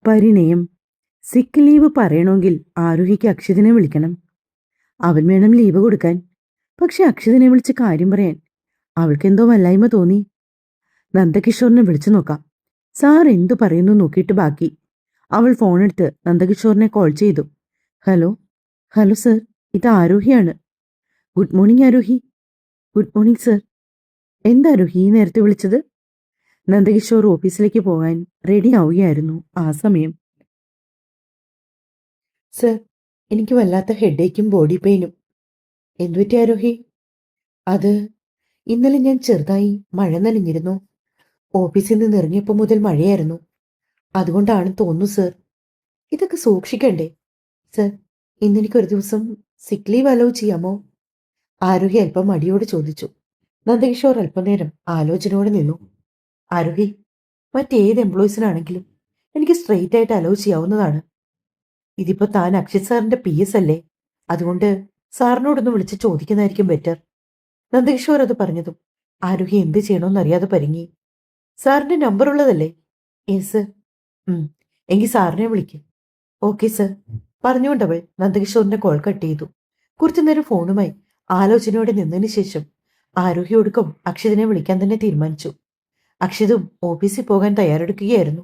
പരിണയം. സിക്ക് ലീവ് പറയണമെങ്കിൽ ആരോഹിക്ക് അക്ഷതിനെ വിളിക്കണം. അവൻ വേണം ലീവ് കൊടുക്കാൻ. പക്ഷെ അക്ഷതിനെ വിളിച്ച് കാര്യം പറയാൻ അവൾക്കെന്തോ വല്ലായ്മ തോന്നി. നന്ദകിഷോറിനെ വിളിച്ചു നോക്കാം. സാർ എന്തു പറയുന്നു നോക്കിയിട്ട് ബാക്കി. അവൾ ഫോണെടുത്ത് നന്ദകിഷോറിനെ കോൾ ചെയ്തു. ഹലോ. ഹലോ സർ, ഇത് ആരോഹിയാണ്. ഗുഡ് മോർണിംഗ് ആരോഹി. Good morning sir. എന്താ ആരോഹി ഈ നേരത്തെ വിളിച്ചത്? നന്ദകിഷോർ ഓഫീസിലേക്ക് പോകാൻ റെഡി ആവുകയായിരുന്നു ആ സമയം. സർ, എനിക്ക് വല്ലാത്ത ഹെഡേക്കും ബോഡി പെയിനും. എന്തുപറ്റി ആരോഹി? അത് ഇന്നലെ ഞാൻ ചെറുതായി മഴ നനഞ്ഞിരുന്നു. ഓഫീസിൽ നിന്ന് ഇറങ്ങിയപ്പോൾ മുതൽ മഴയായിരുന്നു. അതുകൊണ്ടാണ് തോന്നുന്നു സർ. ഇതൊക്കെ സൂക്ഷിക്കണ്ടേ സർ? ഇന്നെനിക്കൊരു ദിവസം സിക്ക് ലീവ് അലോ ചെയ്യാമോ? ആരോഹി അല്പം മടിയോട് ചോദിച്ചു. നന്ദകിഷോർ അല്പനേരം ആലോചനയോടെ നിന്നു. ആരോഹി, മറ്റേത് എംപ്ലോയീസിനാണെങ്കിലും എനിക്ക് സ്ട്രെയിറ്റ് ആയിട്ട് അലോ ചെയ്യാവുന്നതാണ്. ഇതിപ്പോ താൻ അക്ഷയ് സാറിന്റെ PS അല്ലേ? അതുകൊണ്ട് സാറിനോടൊന്ന് വിളിച്ച് ചോദിക്കുന്നതായിരിക്കും ബെറ്റർ. നന്ദകിഷോർ അത് പറഞ്ഞതും ആരോഹി എന്ത് ചെയ്യണമെന്നറിയാതെ പരിങ്ങി. സാറിന്റെ നമ്പർ ഉള്ളതല്ലേ? Yes sir. എങ്കിൽ സാറിനെ വിളിക്കും. Okay sir. പറഞ്ഞുകൊണ്ടവൾ നന്ദകിഷോറിന്റെ കോൾ കട്ട് ചെയ്തു. കുറച്ചുനേരം ഫോണുമായി ആലോചനയോടെ നിന്നതിന് ശേഷം ആരോഹി ഒടുക്കം അക്ഷതിനെ വിളിക്കാൻ തന്നെ തീരുമാനിച്ചു. അക്ഷിതും ഓഫീസിൽ പോകാൻ തയ്യാറെടുക്കുകയായിരുന്നു.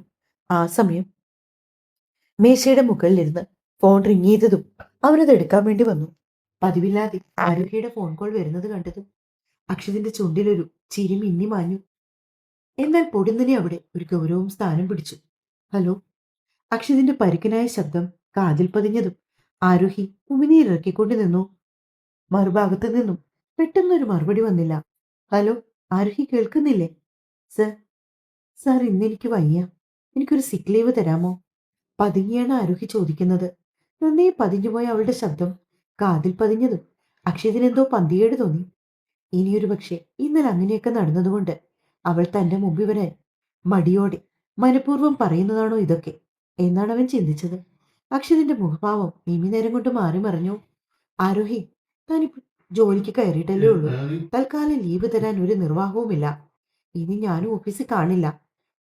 ആ സമയം മേശയുടെ മുകളിലിരുന്ന് ഫോൺ റിങ് ചെയ്തതും അവനത് എടുക്കാൻ വേണ്ടി വന്നു. പതിവില്ലാതെ ആരോഹിയുടെ ഫോൺ കോൾ വരുന്നത് കണ്ടതും അക്ഷിതിന്റെ ചുണ്ടിലൊരു ചിരി മിന്നി മാഞ്ഞു. എന്നാൽ പൊടുന്നനെ അവിടെ ഒരു ഗൗരവം സ്ഥാനം പിടിച്ചു. ഹലോ. അക്ഷിതിന്റെ പരുക്കനായ ശബ്ദം കാതിൽ പതിഞ്ഞതും ആരോഹി ഉമിനീരിറക്കിക്കൊണ്ട് നിന്നു. മറുഭാഗത്ത് നിന്നും പെട്ടെന്നൊരു മറുപടി വന്നില്ല. ഹലോ, ആരോഹി കേൾക്കുന്നില്ലേ? സർ. സാർ, ഇന്നെനിക്ക് വയ്യ. എനിക്കൊരു സിക്ക് ലീവ് തരാമോ? പതുങ്ങിയാണ് ആരോഹി ചോദിക്കുന്നത്. നന്നേ പതിഞ്ഞുപോയ അവളുടെ ശബ്ദം കാതിൽ പതിഞ്ഞതും അക്ഷയതിനെന്തോ പന്തികേട് തോന്നി. ഇനിയൊരു പക്ഷേ ഇന്നലെ അങ്ങനെയൊക്കെ നടന്നതുകൊണ്ട് അവൾ തന്റെ മുമ്പിൽ വരാൻ മടിയോടെ മനഃപൂർവ്വം പറയുന്നതാണോ ഇതൊക്കെ എന്നാണ് അവൻ ചിന്തിച്ചത്. അക്ഷതിന്റെ മുഖഭാവം നിമിനേരം കൊണ്ട് മാറി മറിഞ്ഞു. ആരോഹി, താനിപ്പോ ജോലിക്ക് കയറിയിട്ടല്ലേ ഉള്ളൂ. തൽക്കാലം ലീവ് തരാൻ ഒരു നിർവാഹവുമില്ല. ഇനി ഞാനും ഓഫീസിൽ കാണില്ല.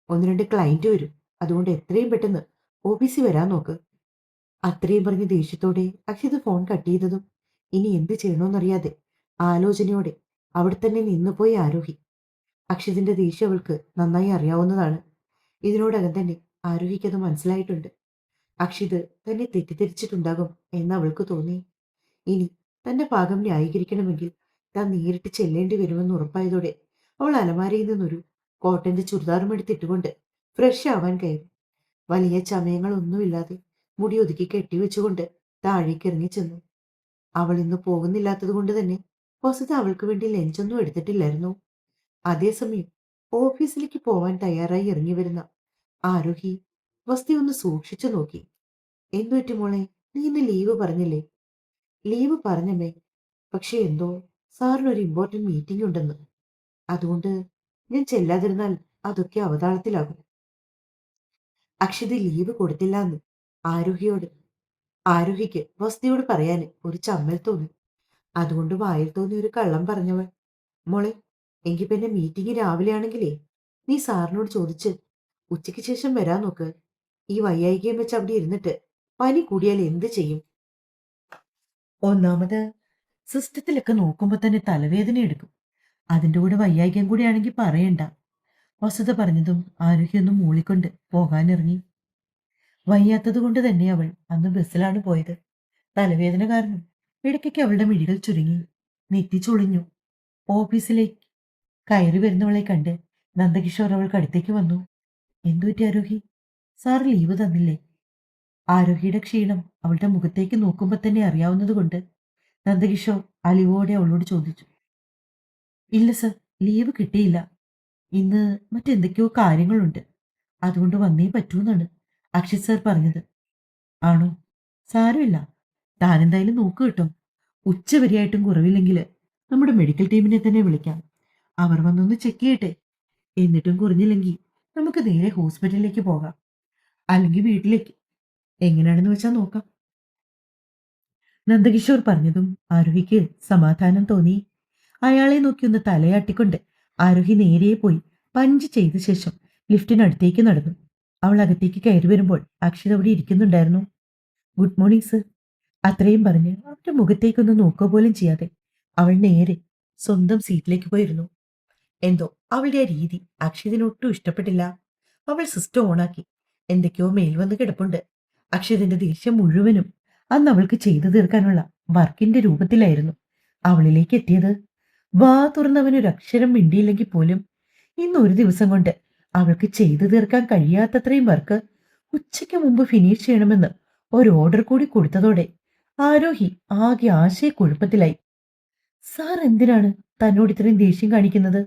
1-2 ക്ലയന്റ് വരും. അതുകൊണ്ട് എത്രയും പെട്ടെന്ന് ഓഫീസിൽ വരാൻ നോക്ക്. അത്രയും പറഞ്ഞ് ദേഷ്യത്തോടെ അക്ഷിത് ഫോൺ കട്ട് ചെയ്തതും ഇനി എന്ത് ചെയ്യണമെന്നറിയാതെ ആലോചനയോടെ അവിടെ തന്നെ നിന്നുപോയി ആരോഹി. അക്ഷിതിന്റെ ദേഷ്യം അവൾക്ക് നന്നായി അറിയാവുന്നതാണ്. ഇതിനോടകം തന്നെ ആരോഹിക്കത് മനസ്സിലായിട്ടുണ്ട്. അക്ഷിത് തന്നെ തെറ്റിദ്ധരിച്ചിട്ടുണ്ടാകും എന്ന് അവൾക്ക് തോന്നി. ഇനി തന്റെ ഭാഗം ന്യായീകരിക്കണമെങ്കിൽ താൻ നേരിട്ട് ചെല്ലേണ്ടി വരുമെന്ന് ഉറപ്പായതോടെ അവൾ അലമാരയിൽ നിന്നൊരു കോട്ടന്റെ ചുരിദാറും എടുത്തിട്ടുകൊണ്ട് ഫ്രഷ് ആവാൻ കയറി. വലിയ ചമയങ്ങളൊന്നുമില്ലാതെ മുടി ഒതുക്കി കെട്ടിവെച്ചുകൊണ്ട് താഴേക്ക് ഇറങ്ങി ചെന്നു. അവൾ ഇന്ന് പോകുന്നില്ലാത്തത് കൊണ്ട് തന്നെ വസുത അവൾക്ക് വേണ്ടി ലഞ്ചൊന്നും എടുത്തിട്ടില്ലായിരുന്നു. അതേസമയം ഓഫീസിലേക്ക് പോവാൻ തയ്യാറായി ഇറങ്ങി വരുന്ന ആരോഹി വസ്തി ഒന്ന് സൂക്ഷിച്ചു നോക്കി. എന്തുപറ്റി മോളെ, നീ ഇന്ന് ലീവ് പറഞ്ഞില്ലേ? ലീവ് പറഞ്ഞമ്മേ. പക്ഷെ എന്തോ സാറിനൊരു ഇമ്പോർട്ടന്റ് മീറ്റിംഗ് ഉണ്ടെന്ന്. അതുകൊണ്ട് ഞാൻ ചെല്ലാതിരുന്നാൽ അതൊക്കെ അവതാളത്തിലാകും. അക്ഷതി ലീവ് കൊടുത്തില്ല എന്ന് ആരോഹിക്ക് വസ്തിയോട് പറയാൻ ഒരു ചമ്മൽ തോന്നി. അതുകൊണ്ട് വായിൽ തോന്നി ഒരു കള്ളം പറഞ്ഞവൾ. മോളെ, എങ്കിൽ പിന്നെ മീറ്റിംഗ് രാവിലെ ആണെങ്കിലേ നീ സാറിനോട് ചോദിച്ച് ഉച്ചയ്ക്ക് ശേഷം വരാൻ നോക്ക്. ഈ വയ്യായികയും വെച്ച് അവിടെ ഇരുന്നിട്ട് പനി കൂടിയാൽ എന്ത് ചെയ്യും? ഒന്നാമത് സിസ്റ്റത്തിലൊക്കെ നോക്കുമ്പോ തന്നെ തലവേദന എടുക്കും. അതിന്റെ കൂടെ വയ്യായികം കൂടി ആണെങ്കിൽ പറയണ്ട. വസുത പറഞ്ഞതും ആരോഗ്യമൊന്നും മൂളിക്കൊണ്ട് പോകാനിറങ്ങി. വയ്യാത്തത് കൊണ്ട് തന്നെ അവൾ അന്ന് ബസ്സിലാണ് പോയത്. തലവേദന കാരണം ഇടയ്ക്കൊക്കെ അവളുടെ മിഴികൾ ചുരുങ്ങി, നെറ്റി ചൊളിഞ്ഞു. ഓഫീസിലേക്ക് കയറി വരുന്നവളെ കണ്ട് നന്ദകിഷോർ അവൾക്ക് അടുത്തേക്ക് വന്നു. എന്തുപറ്റി ആരോഹി? സാർ ലീവ് തന്നില്ലേ? ആരോഹിയുടെ ക്ഷീണം അവളുടെ മുഖത്തേക്ക് നോക്കുമ്പോൾ തന്നെ അറിയാവുന്നത് കൊണ്ട് നന്ദകിഷോർ അലിവോടെ അവളോട് ചോദിച്ചു. ഇല്ല സർ, ലീവ് കിട്ടിയില്ല. ഇന്ന് മറ്റെന്തൊക്കെയോ കാര്യങ്ങളുണ്ട്. അതുകൊണ്ട് വന്നേ പറ്റൂന്നാണ് അക്ഷയ് സാർ പറഞ്ഞത്. ആണോ? സാരമില്ല. താനെന്തായാലും നോക്കു കേട്ടോ. ഉച്ചവരെയായിട്ടും കുറവില്ലെങ്കിൽ നമ്മുടെ മെഡിക്കൽ ടീമിനെ തന്നെ വിളിക്കാം. അവർ വന്നൊന്ന് ചെക്ക് ചെയ്യട്ടെ. എന്നിട്ടും കുറഞ്ഞില്ലെങ്കിൽ നമുക്ക് നേരെ ഹോസ്പിറ്റലിലേക്ക് പോകാം. അല്ലെങ്കിൽ വീട്ടിലേക്ക്. എങ്ങനെയാണെന്ന് വെച്ചാൽ നോക്കാം. നന്ദകിഷോർ പറഞ്ഞതും ആരോഹിക്ക് സമാധാനം തോന്നി. അയാളെ നോക്കി ഒന്ന് തലയാട്ടിക്കൊണ്ട് ആരോഹി നേരെ പോയി പഞ്ച് ചെയ്ത ശേഷം ലിഫ്റ്റിനടുത്തേക്ക് നടന്നു. അവൾ അകത്തേക്ക് കയറി വരുമ്പോൾ അക്ഷിത അവിടെ ഇരിക്കുന്നുണ്ടായിരുന്നു. Good morning sir. അത്രയും പറഞ്ഞ് അവന്റെ മുഖത്തേക്കൊന്ന് നോക്കുക പോലും ചെയ്യാതെ അവൾ നേരെ സ്വന്തം സീറ്റിലേക്ക് പോയിരുന്നു. എന്തോ അവളുടെ ആ രീതി അക്ഷിതിനൊട്ടും ഇഷ്ടപ്പെട്ടില്ല. അവൾ സിസ്റ്റം ഓണാക്കി. എന്തൊക്കെയോ മെയിൽ വന്ന് കിടപ്പുണ്ട്. അക്ഷിതിന്റെ ദേഷ്യം മുഴുവനും അന്ന് അവൾക്ക് ചെയ്തു തീർക്കാനുള്ള വർക്കിന്റെ രൂപത്തിലായിരുന്നു അവളിലേക്ക് എത്തിയത്. വാ തുറന്നവനൊരു അക്ഷരം മിണ്ടിയില്ലെങ്കിൽ പോലും ഇന്ന് ഒരു ദിവസം കൊണ്ട് അവൾക്ക് ചെയ്തു തീർക്കാൻ കഴിയാത്തത്രയും വർക്ക് ഉച്ചയ്ക്ക് മുമ്പ് ഫിനിഷ് ചെയ്യണമെന്ന് ഒരു ഓർഡർ കൂടി കൊടുത്തതോടെ ആരോഹി ആകെ ആശയക്കുഴപ്പത്തിലായി. സാർ എന്തിനാണ് തന്നോട് ഇത്രയും ദേഷ്യം കാണിക്കുന്നത്?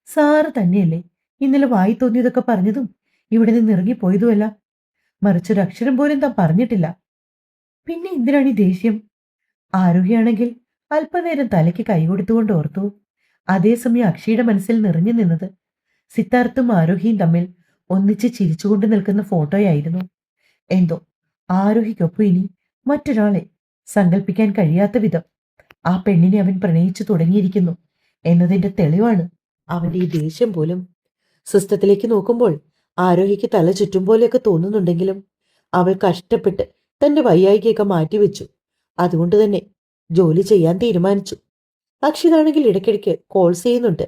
സാറ് തന്നെയല്ലേ ഇന്നലെ വായി തോന്നിയതൊക്കെ പറഞ്ഞതും ഇവിടെ നിന്ന് ഇറങ്ങിപ്പോയതുമല്ല. മറിച്ചൊരക്ഷരം പോലും താൻ പറഞ്ഞിട്ടില്ല. പിന്നെ എന്തിനാണ് ഈ ദേഷ്യം? ആരോഗ്യാണെങ്കിൽ അല്പനേരം തലയ്ക്ക് കൈകൊടുത്തുകൊണ്ട് ഓർത്തു. അതേസമയം അക്ഷയുടെ മനസ്സിൽ നിറഞ്ഞു നിന്നത് സിദ്ധാർത്ഥും ആരോഹിയും തമ്മിൽ ഒന്നിച്ച് ചിരിച്ചുകൊണ്ട് നിൽക്കുന്ന ഫോട്ടോയായിരുന്നു. എന്തോ ആരോഹിക്കൊപ്പം ഇനി മറ്റൊരാളെ സങ്കല്പിക്കാൻ കഴിയാത്ത വിധം ആ പെണ്ണിനെ അവൻ പ്രണയിച്ചു തുടങ്ങിയിരിക്കുന്നു എന്നതിന്റെ തെളിവാണ് അവന്റെ ഈ ദേഷ്യം പോലും. സിസ്റ്റത്തിലേക്ക് നോക്കുമ്പോൾ ആരോഹിക്ക് തല ചുറ്റും പോലെയൊക്കെ തോന്നുന്നുണ്ടെങ്കിലും അവൾ കഷ്ടപ്പെട്ട് തന്റെ വയ്യായികയൊക്കെ മാറ്റിവെച്ചു. അതുകൊണ്ട് തന്നെ ജോലി ചെയ്യാൻ തീരുമാനിച്ചു. അക്ഷിതാണെങ്കിൽ ഇടയ്ക്കിടയ്ക്ക് കോൾസ് ചെയ്യുന്നുണ്ട്.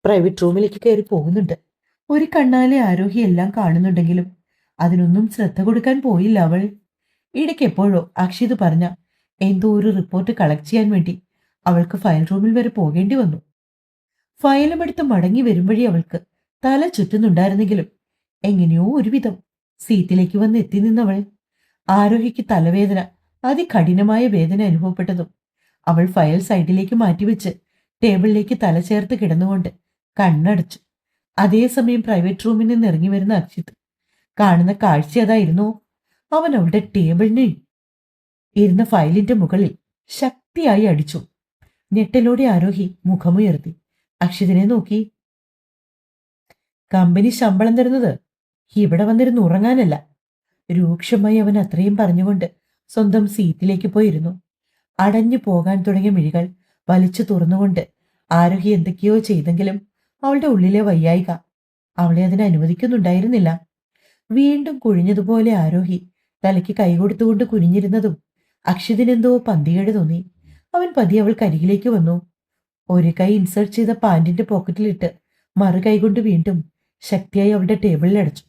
പ്രൈവറ്റ് റൂമിലേക്ക് കയറി പോകുന്നുണ്ട്. ഒരു കണ്ണാലെ ആരോഹി എല്ലാം കാണുന്നുണ്ടെങ്കിലും അതിനൊന്നും ശ്രദ്ധ കൊടുക്കാൻ പോയില്ല അവൾ. ഇടയ്ക്ക് എപ്പോഴോ അക്ഷിത് പറഞ്ഞ എന്തോ ഒരു റിപ്പോർട്ട് കളക്ട് ചെയ്യാൻ വേണ്ടി അവൾക്ക് ഫയൽ റൂമിൽ വരെ പോകേണ്ടി വന്നു. ഫയലും എടുത്ത് മടങ്ങി വരുംവഴി അവൾക്ക് തല ചുറ്റുന്നുണ്ടായിരുന്നെങ്കിലും എങ്ങനെയോ ഒരുവിധം സീറ്റിലേക്ക് വന്ന് എത്തി നിന്നവൾ. ആരോഹിക്ക് തലവേദന അതികഠിനമായ വേദന അനുഭവപ്പെട്ടതും അവൾ ഫയൽ സൈഡിലേക്ക് മാറ്റിവെച്ച് ടേബിളിലേക്ക് തല ചേർത്ത് കിടന്നുകൊണ്ട് കണ്ണടച്ചു. അതേസമയം പ്രൈവറ്റ് റൂമിൽ നിന്ന് ഇറങ്ങി വരുന്ന അക്ഷിത് കാണുന്ന കാഴ്ച അതായിരുന്നു. അവൻ അവളുടെ ടേബിളിന് ഇരുന്ന ഫയലിന്റെ മുകളിൽ ശക്തിയായി അടിച്ചു. ഞെട്ടലോടെ ആരോഹി മുഖമുയർത്തി അക്ഷിതിനെ നോക്കി. കമ്പനി ശമ്പളം തരുന്നത് ഇവിടെ വന്നിരുന്ന് ഉറങ്ങാനല്ല. രൂക്ഷമായി അവൻ അത്രയും പറഞ്ഞുകൊണ്ട് സ്വന്തം സീറ്റിലേക്ക് പോയിരുന്നു. അടഞ്ഞു പോകാൻ തുടങ്ങിയ മിഴികൾ വലിച്ചു തുറന്നുകൊണ്ട് ആരോഹി എന്തൊക്കെയോ ചെയ്തെങ്കിലും അവളുടെ ഉള്ളിലെ വയ്യായിക അവളെ അതിന് അനുവദിക്കുന്നുണ്ടായിരുന്നില്ല. വീണ്ടും കുഴിഞ്ഞതുപോലെ ആരോഹി തലയ്ക്ക് കൈകൊടുത്തുകൊണ്ട് കുനിഞ്ഞിരുന്നതും അക്ഷിതിനെന്തോ പന്തികേട് തോന്നി. അവൻ പതിയെ അവൾ കരികിലേക്ക് വന്നു. ഒരു കൈ ഇൻസേർട്ട് ചെയ്ത പാന്റിന്റെ പോക്കറ്റിലിട്ട് മറു കൈകൊണ്ട് വീണ്ടും ശക്തിയായി അവളുടെ ടേബിളിൽ അടച്ചു.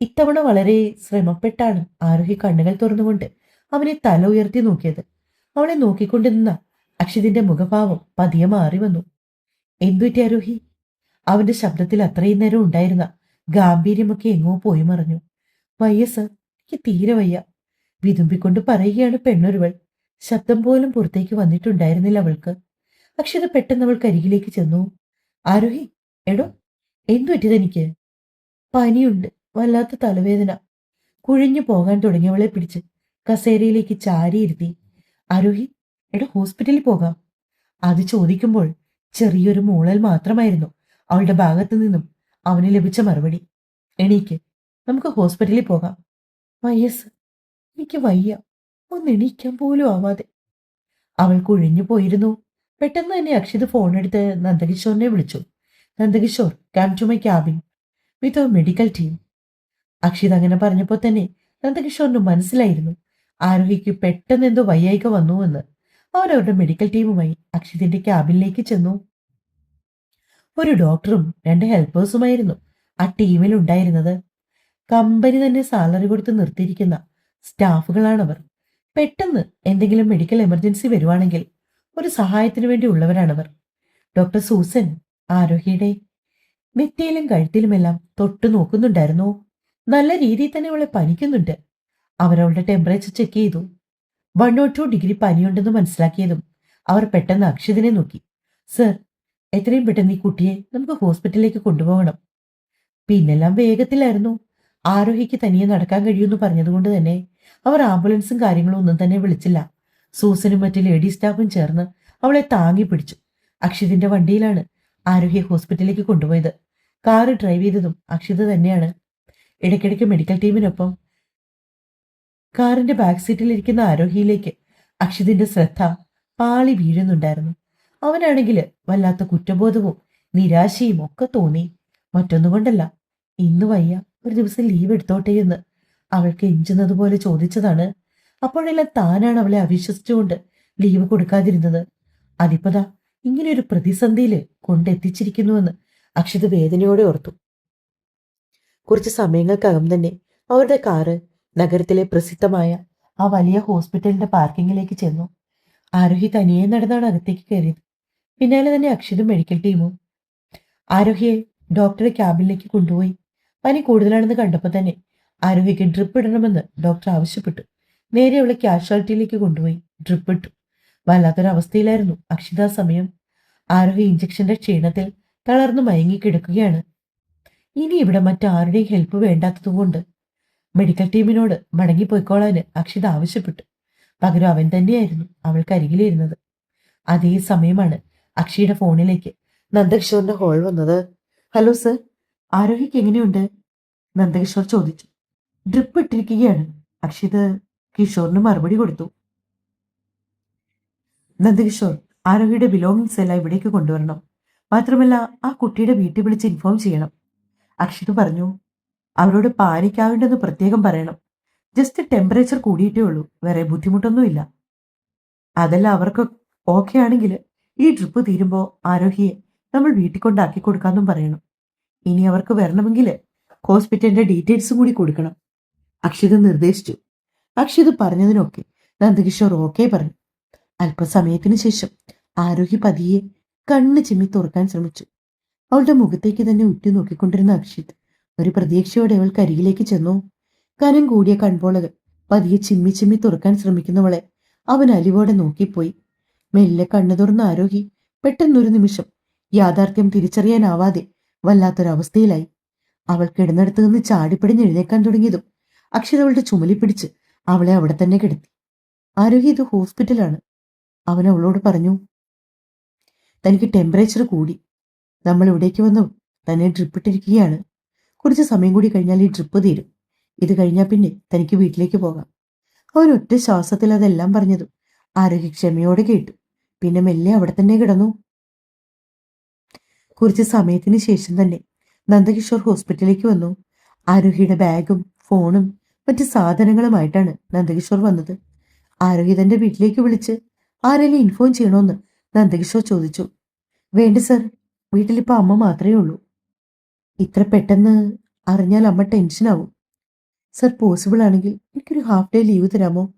ഇത്തവണ വളരെ ശ്രമപ്പെട്ടാണ് ആരോഹി കണ്ണുകൾ തുറന്നുകൊണ്ട് അവനെ തല ഉയർത്തി നോക്കിയത്. അവളെ നോക്കിക്കൊണ്ട് നിന്ന അക്ഷിതിന്റെ മുഖഭാവം പതിയെ മാറി വന്നു. എന്തുപറ്റി ആരോഹി? അവന്റെ ശബ്ദത്തിൽ അത്രയും നേരം ഉണ്ടായിരുന്ന ഗാംഭീര്യമൊക്കെ എങ്ങോ പോയി മറഞ്ഞു. വയ്യ സർ, എനിക്ക് തീരെ വയ്യ, വിതുമ്പിക്കൊണ്ട് പറയുകയാണ് പെണ്ണൊരുവൾ. ശബ്ദം പോലും പുറത്തേക്ക് വന്നിട്ടുണ്ടായിരുന്നില്ല അവൾക്ക്. അക്ഷിത പെട്ടെന്ന് അവൾ കരികിലേക്ക് ചെന്നു. ആരോഹി, എടോ, എന്തു പറ്റിയതെനിക്ക്? പനിയുണ്ട്, വല്ലാത്ത തലവേദന. കുഴിഞ്ഞു പോകാൻ തുടങ്ങിയവളെ പിടിച്ച് കസേരയിലേക്ക് ചാരിയിരുത്തി. ആരോഹി, എടോ, ഹോസ്പിറ്റലിൽ പോകാം. അത് ചോദിക്കുമ്പോൾ ചെറിയൊരു മൂളൽ മാത്രമായിരുന്നു അവളുടെ ഭാഗത്തു നിന്നും അവന് ലഭിച്ച മറുപടി. എണീക്ക്, നമുക്ക് ഹോസ്പിറ്റലിൽ പോകാം. വയ്യസ്, എനിക്ക് വയ്യ, ഒന്ന് എണീക്കാൻ പോലും ആവാതെ. അവൾ കുഴിഞ്ഞു പോയിരുന്നു. പെട്ടെന്ന് തന്നെ അക്ഷിത് ഫോണെടുത്ത് നന്ദകിഷോറിനെ വിളിച്ചു. Nandakishore, come to my cabin with a medical team. Akshit അങ്ങനെ പറഞ്ഞപ്പോൾ തന്നെ നന്ദകിഷോറിന് മനസ്സിലായിരുന്നു ആരോഹിക്ക് പെട്ടെന്ന് എന്തോ വയ്യായിക വന്നുവെന്ന്. അവരവരുടെ മെഡിക്കൽ ടീമുമായി അക്ഷിതിന്റെ ക്യാബിനിലേക്ക് ചെന്നു. ഒരു ഡോക്ടറും 2 ഹെൽപ്പേഴ്സുമായിരുന്നു ആ ടീമിൽ ഉണ്ടായിരുന്നത്. കമ്പനി തന്നെ സാലറി കൊടുത്ത് നിർത്തിയിരിക്കുന്ന സ്റ്റാഫുകളാണവർ. പെട്ടെന്ന് എന്തെങ്കിലും മെഡിക്കൽ എമർജൻസി വരുവാണെങ്കിൽ ഒരു സഹായത്തിനു വേണ്ടി ഉള്ളവരാണവർ. ഡോക്ടർ സൂസൻ ആരോഹിയുടെ നെറ്റിയിലും കഴുത്തിലുമെല്ലാം തൊട്ടു നോക്കുന്നുണ്ടായിരുന്നു. നല്ല രീതിയിൽ തന്നെ അവളെ പനിക്കുന്നുണ്ട്. അവരവളുടെ ടെമ്പറേച്ചർ ചെക്ക് ചെയ്തു. 102 ഡിഗ്രി പനിയുണ്ടെന്ന് മനസ്സിലാക്കിയതും അവർ പെട്ടെന്ന് അക്ഷിതിനെ നോക്കി. സർ, എത്രയും പെട്ടെന്ന് ഈ കുട്ടിയെ നമുക്ക് ഹോസ്പിറ്റലിലേക്ക് കൊണ്ടുപോകണം. പിന്നെല്ലാം വേഗത്തിലായിരുന്നു. ആരോഹിക്ക് തനിയെ നടക്കാൻ കഴിയുമെന്ന് പറഞ്ഞതുകൊണ്ട് തന്നെ അവർ ആംബുലൻസും കാര്യങ്ങളും ഒന്നും തന്നെ വിളിച്ചില്ല. സൂസനും മറ്റു ലേഡി സ്റ്റാഫും ചേർന്ന് അവളെ താങ്ങി പിടിച്ചു. അക്ഷിതിന്റെ വണ്ടിയിലാണ് ആരോഹിയെ ഹോസ്പിറ്റലിലേക്ക് കൊണ്ടുപോയത്. കാറ് ഡ്രൈവ് ചെയ്തതും അക്ഷിത തന്നെയാണ്. ഇടയ്ക്കിടയ്ക്ക് മെഡിക്കൽ ടീമിനൊപ്പം കാറിന്റെ ബാക്ക് സീറ്റിലിരിക്കുന്ന ആരോഹിയിലേക്ക് അക്ഷിതിന്റെ ശ്രദ്ധ പാളി വീഴുന്നുണ്ടായിരുന്നു. അവനാണെങ്കിൽ വല്ലാത്ത കുറ്റബോധവും നിരാശയും ഒക്കെ തോന്നി. മറ്റൊന്നുകൊണ്ടല്ല, ഇന്ന് വയ്യ, ഒരു ദിവസം ലീവ് എടുത്തോട്ടെ എന്ന് അവൾക്ക് എഞ്ചുന്നത് പോലെ ചോദിച്ചതാണ്. അപ്പോഴെല്ലാം താനാണ് അവളെ അവിശ്വസിച്ചുകൊണ്ട് ലീവ് കൊടുക്കാതിരുന്നത്. അതിപ്പതാ ഇങ്ങനെയൊരു പ്രതിസന്ധിയിൽ കൊണ്ടെത്തിച്ചിരിക്കുന്നുവെന്ന് അക്ഷിത് വേദനയോടെ ഓർത്തു. കുറച്ച് സമയങ്ങൾക്കകം തന്നെ അവരുടെ കാറ് നഗരത്തിലെ പ്രസിദ്ധമായ ആ വലിയ ഹോസ്പിറ്റലിന്റെ പാർക്കിങ്ങിലേക്ക് ചെന്നു. ആരോഹി തനിയെ നടന്നാണ് അകത്തേക്ക് കയറിയത്. പിന്നാലെ തന്നെ അക്ഷിതും മെഡിക്കൽ ടീമും. ആരോഹിയെ ഡോക്ടറെ ക്യാബിനിലേക്ക് കൊണ്ടുപോയി. പനി കൂടുതലാണെന്ന് കണ്ടപ്പോൾ തന്നെ ആരോഹിക്ക് ഡ്രിപ്പ് ഇടണമെന്ന് ഡോക്ടർ ആവശ്യപ്പെട്ടു. നേരെ അവളെ കാഷ്വാലിറ്റിയിലേക്ക് കൊണ്ടുപോയി ഡ്രിപ്പ് ഇട്ടു. വല്ലാത്തൊരവസ്ഥയിലായിരുന്നു അക്ഷിത. സമയം ആരോഹി ഇഞ്ചക്ഷന്റെ ക്ഷീണത്തിൽ തളർന്നു മയങ്ങിക്കിടക്കുകയാണ്. ഇനി ഇവിടെ മറ്റാരുടെയും ഹെൽപ്പ് വേണ്ടാത്തതുകൊണ്ട് മെഡിക്കൽ ടീമിനോട് മടങ്ങിപ്പോയിക്കോളാന് അക്ഷിത ആവശ്യപ്പെട്ടു. പകരം അവൻ തന്നെയായിരുന്നു അവൾക്ക് അരികിലിരുന്നത്. അതേ സമയമാണ് അക്ഷിയുടെ ഫോണിലേക്ക് നന്ദകിഷോറിന്റെ കോൾ വന്നത്. ഹലോ സർ, ആരോഹിക്ക് എങ്ങനെയുണ്ട്? നന്ദകിഷോർ ചോദിച്ചു. ഡ്രിപ്പ് ഇട്ടിരിക്കുകയാണ്. അക്ഷിത് കിഷോറിന് മറുപടി കൊടുത്തു. നന്ദകിഷോർ, ആരോഹിയുടെ ബിലോങ്ങിങ്സ് എല്ലാം ഇവിടേക്ക് കൊണ്ടുവരണം. മാത്രമല്ല ആ കുട്ടിയുടെ വീട്ടിൽ വിളിച്ച് ഇൻഫോം ചെയ്യണം. അക്ഷിത് പറഞ്ഞു. അവരോട് പാനിക്കാവേണ്ടെന്ന് പ്രത്യേകം പറയണം. ജസ്റ്റ് ടെമ്പറേച്ചർ കൂടിയിട്ടേ ഉള്ളൂ, വേറെ ബുദ്ധിമുട്ടൊന്നുമില്ല. അതല്ല അവർക്ക് ഓക്കെ ആണെങ്കിൽ ഈ ട്രിപ്പ് തീരുമ്പോൾ ആരോഹിയെ നമ്മൾ വീട്ടിൽ കൊണ്ടാക്കി കൊടുക്കാമെന്നും പറയണം. ഇനി അവർക്ക് വരണമെങ്കിൽ ഹോസ്പിറ്റലിന്റെ ഡീറ്റെയിൽസും കൂടി കൊടുക്കണം. അക്ഷിത് നിർദ്ദേശിച്ചു. അക്ഷിത് പറഞ്ഞതിനൊക്കെ നന്ദകിഷോർ ഓക്കെ പറഞ്ഞു. അല്പസമയത്തിന് ശേഷം ആരോഹി പതിയെ കണ്ണ് ചിമ്മി തുറക്കാൻ ശ്രമിച്ചു. അവളുടെ മുഖത്തേക്ക് തന്നെ ഉറ്റുനോക്കിക്കൊണ്ടിരുന്ന അക്ഷിത് ഒരു പ്രതീക്ഷയോടെ അവൾക്ക് അരികിലേക്ക് ചെന്നു. കനം കൂടിയ കൺപോളകൾ പതിയെ ചിമ്മി ചിമ്മി തുറക്കാൻ ശ്രമിക്കുന്നവളെ അവൻ അലിവോടെ നോക്കിപ്പോയി. മെല്ലെ കണ്ണു തുറന്ന ആരോഹി പെട്ടെന്നൊരു നിമിഷം യാഥാർത്ഥ്യം തിരിച്ചറിയാനാവാതെ വല്ലാത്തൊരവസ്ഥയിലായി. അവൾ കിടന്നിടത്ത് നിന്ന് ചാടിപ്പടിഞ്ഞ് എഴുന്നേക്കാൻ തുടങ്ങിയതും അക്ഷിത് അവളുടെ ചുമലി പിടിച്ച് അവളെ അവിടെ തന്നെ കിടത്തി. ആരോഹി, ഇത് ഹോസ്പിറ്റലാണ്. അവൻ അവളോട് പറഞ്ഞു. തനിക്ക് ടെമ്പറേച്ചർ കൂടി. നമ്മൾ ഇവിടേക്ക് വന്നു തന്നെ ഡ്രിപ്പിട്ടിരിക്കുകയാണ്. കുറച്ച് സമയം കൂടി കഴിഞ്ഞാൽ ഈ ഡ്രിപ്പ് തീരും. ഇത് കഴിഞ്ഞാൽ പിന്നെ തനിക്ക് വീട്ടിലേക്ക് പോകാം. അവൻ ഒറ്റ ശ്വാസത്തിൽ അതെല്ലാം പറഞ്ഞതും ആരോഗ്യ ക്ഷമയോടെ കേട്ടു. പിന്നെ മെല്ലെ അവിടെ തന്നെ കിടന്നു. കുറച്ച് സമയത്തിന് ശേഷം തന്നെ നന്ദകിഷോർ ഹോസ്പിറ്റലിലേക്ക് വന്നു. ആരോഹിയുടെ ബാഗും ഫോണും മറ്റ് സാധനങ്ങളുമായിട്ടാണ് നന്ദകിഷോർ വന്നത്. ആരോഹി തന്റെ വീട്ടിലേക്ക് വിളിച്ച് ആരെങ്കിലും ഇൻഫോം ചെയ്യണമെന്ന് നന്ദകിഷോർ ചോദിച്ചു. വേണ്ട സർ, വീട്ടിലിപ്പോ അമ്മ മാത്രമേ ഉള്ളൂ. ഇത്ര പെട്ടെന്ന് അറിഞ്ഞാൽ അമ്മ ടെൻഷനാവും. സർ, പോസിബിൾ ആണെങ്കിൽ എനിക്കൊരു ഹാഫ് ഡേ ലീവ് തരാമോ?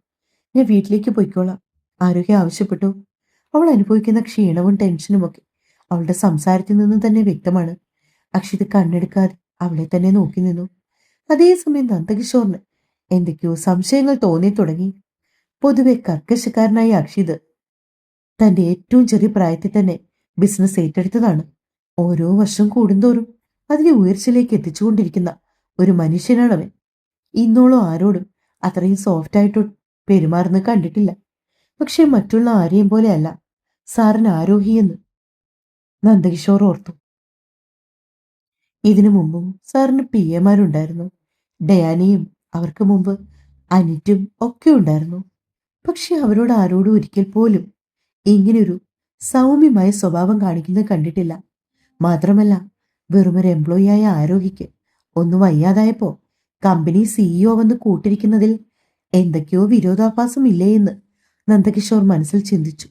ഞാൻ വീട്ടിലേക്ക് പോയിക്കോളാം, ആരോഗ്യ ആവശ്യപ്പെട്ടു. അവൾ അനുഭവിക്കുന്ന ക്ഷീണവും ടെൻഷനുമൊക്കെ അവളുടെ സംസാരത്തിൽ നിന്ന് തന്നെ വ്യക്തമാണ്. അക്ഷിത് കണ്ണെടുക്കാതെ അവളെ തന്നെ നോക്കി നിന്നു. അതേസമയം നന്ദകിഷോറിന് എന്തൊക്കെയോ സംശയങ്ങൾ തോന്നി തുടങ്ങി. പൊതുവെ കർക്കശക്കാരനായ അക്ഷിത് തന്റെ ഏറ്റവും ചെറിയ പ്രായത്തിൽ തന്നെ ബിസിനസ് ഏറ്റെടുത്തതാണ്. ഓരോ വർഷം കൂടുന്തോറും അതിനെ ഉയർച്ചയിലേക്ക് എത്തിച്ചുകൊണ്ടിരിക്കുന്ന ഒരു മനുഷ്യനാണവൻ. ഇന്നോളം ആരോടും അത്രയും സോഫ്റ്റായിട്ട് പെരുമാറുന്നത് കണ്ടിട്ടില്ല. പക്ഷെ മറ്റുള്ള ആരെയും പോലെയല്ല സാറിന് ആരോഹിയെന്ന് നന്ദകിഷോർ ഓർത്തു. ഇതിനു മുമ്പും സാറിന് പി എമാരുണ്ടായിരുന്നു. ഡയാനയും അവർക്ക് മുമ്പ് അനിറ്റും ഒക്കെ ഉണ്ടായിരുന്നു. പക്ഷെ അവരോട് ആരോടും ഒരിക്കൽ പോലും ഇങ്ങനെയൊരു സൗമ്യമായ സ്വഭാവം കാണിക്കുന്നത് കണ്ടിട്ടില്ല. മാത്രമല്ല, വെറുമൊരു എംപ്ലോയിയായ ആരോഹിക്ക് ഒന്ന് വയ്യാതായപ്പോ കമ്പനി സിഇഒ വന്ന് കൂട്ടിരിക്കുന്നതിൽ എന്തൊക്കെയോ വിരോധാഭാസം ഇല്ലേ എന്ന് നന്ദകിഷോർ മനസ്സിൽ ചിന്തിച്ചു.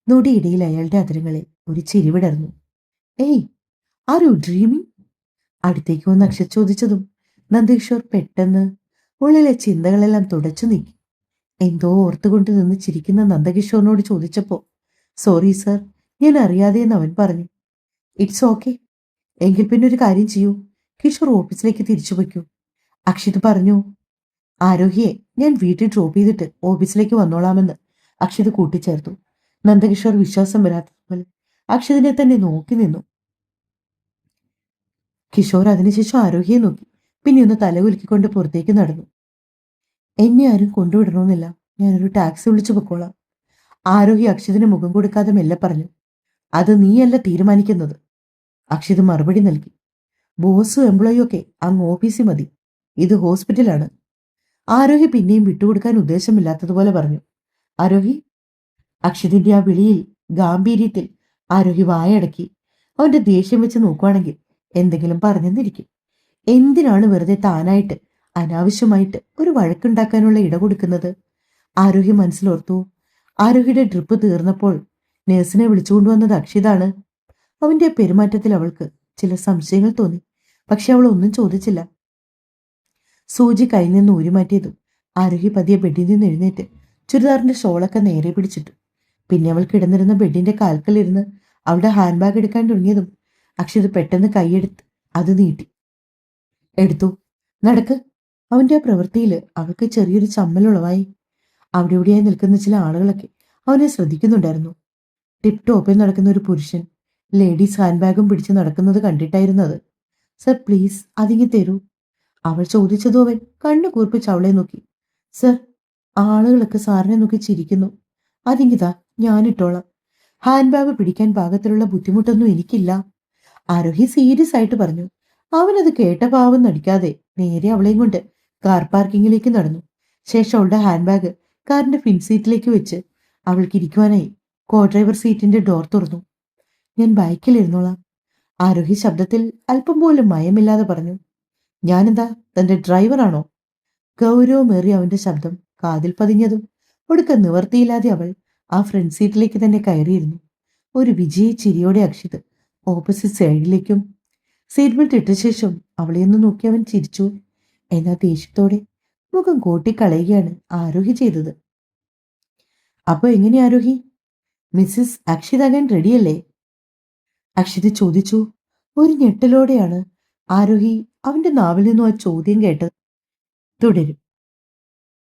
നൊടിയിടയിൽ അയാളുടെ അതിരങ്ങളിൽ ഒരു ചിരിവിടർന്നു. ഏയ്, ആർ യു ഡ്രീമിംഗ്? അടുത്തേക്ക് വന്ന് അക്ഷത് ചോദിച്ചതും നന്ദകിഷോർ പെട്ടെന്ന് ഉള്ളിലെ ചിന്തകളെല്ലാം തുടച്ചു നീക്കി. എന്തോ ഓർത്തുകൊണ്ട് നിന്ന് ചിരിക്കുന്ന നന്ദകിഷോറിനോട് ചോദിച്ചപ്പോ, സോറി സർ, ഞാൻ അറിയാതെയെന്ന് അവൻ പറഞ്ഞു. It's okay. എങ്കിൽ പിന്നെ ഒരു കാര്യം ചെയ്യൂ, കിഷോർ ഓഫീസിലേക്ക് തിരിച്ചു വയ്ക്കൂ, അക്ഷിത് പറഞ്ഞു. ആരോഹിയെ ഞാൻ വീട്ടിൽ ഡ്രോപ്പ് ചെയ്തിട്ട് ഓഫീസിലേക്ക് വന്നോളാമെന്ന് അക്ഷിത് കൂട്ടിച്ചേർത്തു. നന്ദകിഷോർ വിശ്വാസം വരാത്തതുപോലെ അക്ഷിതിനെ തന്നെ നോക്കി നിന്നു. കിഷോർ അതിനുശേഷം ആരോഹിയെ നോക്കി, പിന്നെ ഒന്ന് തലകുലുക്കിക്കൊണ്ട് പുറത്തേക്ക് നടന്നു. എന്നെ ആരും കൊണ്ടുവിടണമെന്നില്ല, ഞാനൊരു ടാക്സി വിളിച്ചു പൊക്കോളാം, ആരോഹി അക്ഷിതിന് മുഖം കൊടുക്കാതെ മെല്ലെ പറഞ്ഞു. അത് നീയല്ല തീരുമാനിക്കുന്നത്, അക്ഷിത് മറുപടി നൽകി. ബോസും എംപ്ലോയിയും ഒക്കെ അങ്ങ് ഓഫീസിൽ മതി, ഇത് ഹോസ്പിറ്റലാണ്. ആരോഹി പിന്നെയും വിട്ടുകൊടുക്കാൻ ഉദ്ദേശമില്ലാത്തതുപോലെ പറഞ്ഞു. ആരോഹി? അക്ഷിതിന്റെ ആ വിളിയിൽ ഗാംഭീര്യത്തിൽ ആരോഹി വായടക്കി. അവന്റെ ദേഷ്യം വെച്ച് നോക്കുവാണെങ്കിൽ എന്തെങ്കിലും പറഞ്ഞെന്നിരിക്കും. എന്തിനാണ് വെറുതെ താനായിട്ട് അനാവശ്യമായിട്ട് ഒരു വഴക്കുണ്ടാക്കാനുള്ള ഇട കൊടുക്കുന്നത്? ആരോഹി മനസ്സിലോർത്തു. ആരോഹിയുടെ ഡ്രിപ്പ് തീർന്നപ്പോൾ നേഴ്സിനെ വിളിച്ചുകൊണ്ടുവന്നത് അക്ഷിതാണ്. അവന്റെ പെരുമാറ്റത്തിൽ അവൾക്ക് ചില സംശയങ്ങൾ തോന്നി. പക്ഷെ അവൾ ഒന്നും ചോദിച്ചില്ല. സൂചി കയ്യിൽ നിന്ന് ഊരിമാറ്റിയതും ആരോഹി പതിയെ ബെഡിൽ നിന്ന് എഴുന്നേറ്റ് ചുരിദാറിന്റെ ഷോളൊക്കെ നേരെ പിടിച്ചിട്ടു. പിന്നെ അവൾ കിടന്നിരുന്ന ബെഡിന്റെ കാൽക്കലിരുന്ന് അവളുടെ ഹാൻഡ് ബാഗ് എടുക്കാൻ തുടങ്ങിയതും അക്ഷിത് പെട്ടെന്ന് കൈയെടുത്ത് അത് നീട്ടി. എടുത്തു. നടക്ക്. അവന്റെ ആ പ്രവൃത്തിയിൽ അവൾക്ക് ചെറിയൊരു ചമ്മലുളവായി. അവിടെ ഇവിടെയായി നിൽക്കുന്ന ചില ആളുകളൊക്കെ അവനെ ശ്രദ്ധിക്കുന്നുണ്ടായിരുന്നു. ടിപ് ടോപ്പിൽ നടക്കുന്ന ഒരു പുരുഷൻ ലേഡീസ് ഹാൻഡ് ബാഗും പിടിച്ച് നടക്കുന്നത് കണ്ടിട്ടായിരുന്നത്. സർ പ്ലീസ് അതിങ്ങി തരൂ. അവൾ ചോദിച്ചതും അവൻ കണ്ണു കൂർപ്പിച്ച് അവളെ നോക്കി. സർ, ആളുകളൊക്കെ സാറിനെ നോക്കി ചിരിക്കുന്നു. അതിങ്ങിതാ, ഞാനിട്ടോളാം. ഹാൻഡ് ബാഗ് പിടിക്കാൻ പാകത്തിലുള്ള ബുദ്ധിമുട്ടൊന്നും എനിക്കില്ല. ആരോഹി സീരിയസ് ആയിട്ട് പറഞ്ഞു. അവനത് കേട്ട പാവം നടിക്കാതെ നേരെ അവളെയും കൊണ്ട് കാർ പാർക്കിങ്ങിലേക്ക് നടന്നു. ശേഷം അവളുടെ ഹാൻഡ് ബാഗ് കാറിന്റെ പിൻസീറ്റിലേക്ക് വെച്ച് അവൾക്ക് ഇരിക്കുവാനായി കോ ഡ്രൈവർ സീറ്റിന്റെ ഡോർ തുറന്നു. ഞാൻ ബൈക്കിലിരുന്നോളാം. ആരോഹി ശബ്ദത്തിൽ അല്പം പോലും മയമില്ലാതെ പറഞ്ഞു. ഞാനെന്താ തന്റെ ഡ്രൈവറാണോ? ഗൗരവമേറിയ അവന്റെ ശബ്ദം കാതിൽ പതിഞ്ഞതും ഒടുക്ക നിവർത്തിയില്ലാതെ അവൾ ആ ഫ്രണ്ട് സീറ്റിലേക്ക് തന്നെ കയറിയിരുന്നു. ഒരു വിജയ ചിരിയോടെ അക്ഷിത് ഓപ്പോസിറ്റ് സൈഡിലേക്കും സീറ്റ് ബെൽറ്റ് ഇട്ട ശേഷം അവളെയൊന്ന് നോക്കി അവൻ ചിരിച്ചു. എന്നാൽ ദേഷ്യത്തോടെ മുഖം കൂട്ടിക്കളയുകയാണ് ആരോഹി ചെയ്തത്. അപ്പൊ എങ്ങനെ ആരോഹി? മിസ്സിസ് അക്ഷിതാകാൻ റെഡിയല്ലേ? അക്ഷിത് ചോദിച്ചു. ഒരു ഞെട്ടലോടെയാണ് ആരോഹി അവന്റെ നാവിൽ നിന്നും ആ ചോദ്യം കേട്ടത്. തുടരും.